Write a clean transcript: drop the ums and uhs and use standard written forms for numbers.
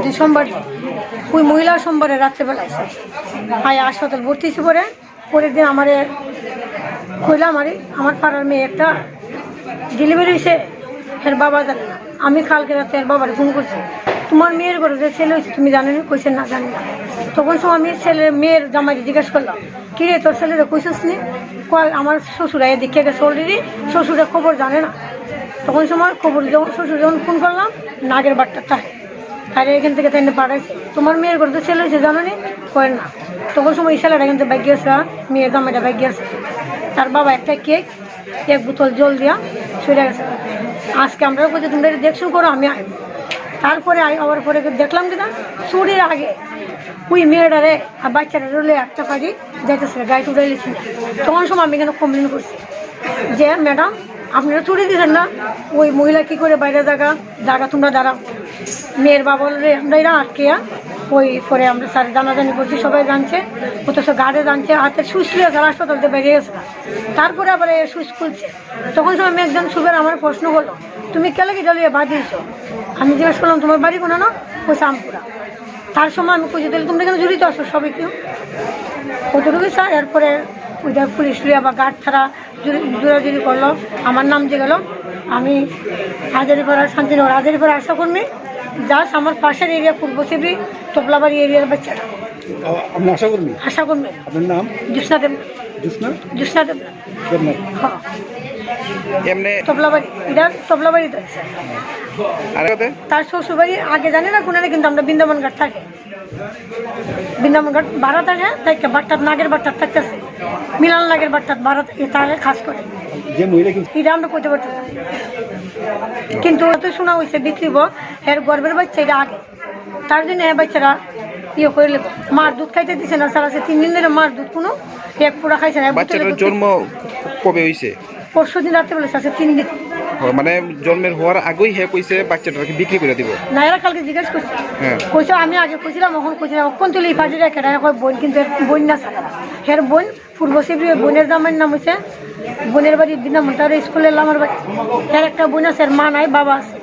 দিন সোমবার দিন ওই মহিলা সোমবারে রাত্রেবেলা আসে হাসপাতাল ভর্তি হয়েছে পরের দিন কইলাম আমার পাড়ার মেয়ে একটা ডেলিভারি হয়েছে এর বাবা জানে না। আমি কালকে রাতে এর বাবার ফোন করছি, তোমার মেয়ের ঘরে যে ছেলে হয়েছে তুমি জানো না? কইছে না, জানি না। তখন সময় আমি মেয়ের জামাইকে জিজ্ঞেস করলাম, কী রে তোর ছেলেরা কইছিস নি? আমার শ্বশুরা এদিকে গেছে অলরেডি, শ্বশুরের খবর জানে না। তখন সময় শ্বশুর যখন ফোন করলাম নাগের বাট্টা থাকে তাহলে এখান থেকে তাই পাঠাইছে, তোমার মেয়ের ঘরে তো ছেলে হয়েছে জানো নি? কয় না। তখন সময় এই ছেলেটা কিন্তু ব্যাগ গিয়েছে, মেয়ের জামাইটা ব্যাগ গিয়েছে। তার বাবা একটা কেক এক বোতল জল দিয়া সরে গেছে। আজকে আমরা বলছি তোমরা এটা দেখছো করো, আমি আইব। তারপরে আবার পরে দেখলাম কিনা চুরির আগে ওই মেয়েটারে আর বাচ্চাটা রলে একটা কাজে যাইতেছিল, গাড়ি উঠাইলেছি না। তখন সময় আমি এখানে কমপ্লেন করছি যে ম্যাডাম আপনারা চুরি দিয়েছেন না, ওই মহিলা কী করে বাইরে জায়গা তোমরা দাঁড়াও। মেয়ের বাবা বললে আমরা এরা আটকে ওই পরে আমরা স্যার জানাজানি করছি, সবাই জানছে, অথচ গার্ডে জানছে, হাতে সুইচ লিয়ে স্যার হাসপাতালতে বেরিয়ে গেছে। তারপরে আবার সুইচ খুলছে। তখন সময় আমি একজন সুবের আমার প্রশ্ন করলো, তুমি কেলে কি ডালিয়ে বাঁধিয়েছো? আমি জিজ্ঞেস করলাম তোমার বাড়ি কোনো না? কইছে আমপুরা। তার সময় আমি কইছি তাহলে তোমরা কেন জড়িত আসো সবাই কেউ? কতটুকু স্যার। এরপরে ওইটা পুলিশ লিয়া বা গার্ড ছাড়া জোরাজুরি করলো, আমার নাম যে গেল। আমি হাজারিপাড়ার শান্তিনগর হাজারিপাড়া আশাকর্মী, জাস্ট আমার পাশের এরিয়া পূর্ব শিবরি তোপলাবাড়ি এরিয়ার বাচ্চারা। আশাকর্মী। আপনার নাম? জ্যোৎস্না দেবনাথ। জ্যোৎস্না দেবনাথ। হ্যাঁ এমনি তোপলাবাড়ি, এটা তোপলাবাড়ি। তার শ্বশুরবাড়ি আগে জানি না কোনে, কিন্তু আমরা বৃন্দাবন ঘাট থাকি, বৃন্দাবন ঘাট ভাড়া থাকে তাই বাট্টাত নাগের বাট্টাত থাকতেছে, মিলান নাগের বাট্টাত ভাড়া থাকে খাস করে। এটা আমরা কইতে পারতাম না, কিন্তু অত শোনা হয়েছে বিক্রিব এর গর্বের বাচ্চা এটা আগে, তার জন্য বাচ্চারা ইয়ে করে লেব। মার দুধ খাইতে দিছে না স্যার, আছে 3 দিন ধরে মার দুধ কোনো এক পুরা খাইছে না। বাচ্চাটার জন্ম কবে হয়েছে? পরশু দিন রাত্রে বলেছে, আছে 3 দিন। মানে জন্মের হওয়ার আগেই কইছে বাচ্চাটাকে বিক্রি করে দিব না? এরা কালকে জিজ্ঞেস করছে, কইছে আমি আগে কইছিলাম, এখন কইছিলাম কোন তুলি পার্টি রেখে বোন, কিন্তু বোন না স্যার, হের বোন পূর্ব শিবরি। বোনের জামাইয়ের নাম হয়েছে, বোনের বাড়ি বৃন্দাবন, তার স্কুলের আমার বাড়ি। এর একটা বোন আছে, মা নাই বাবা আছে।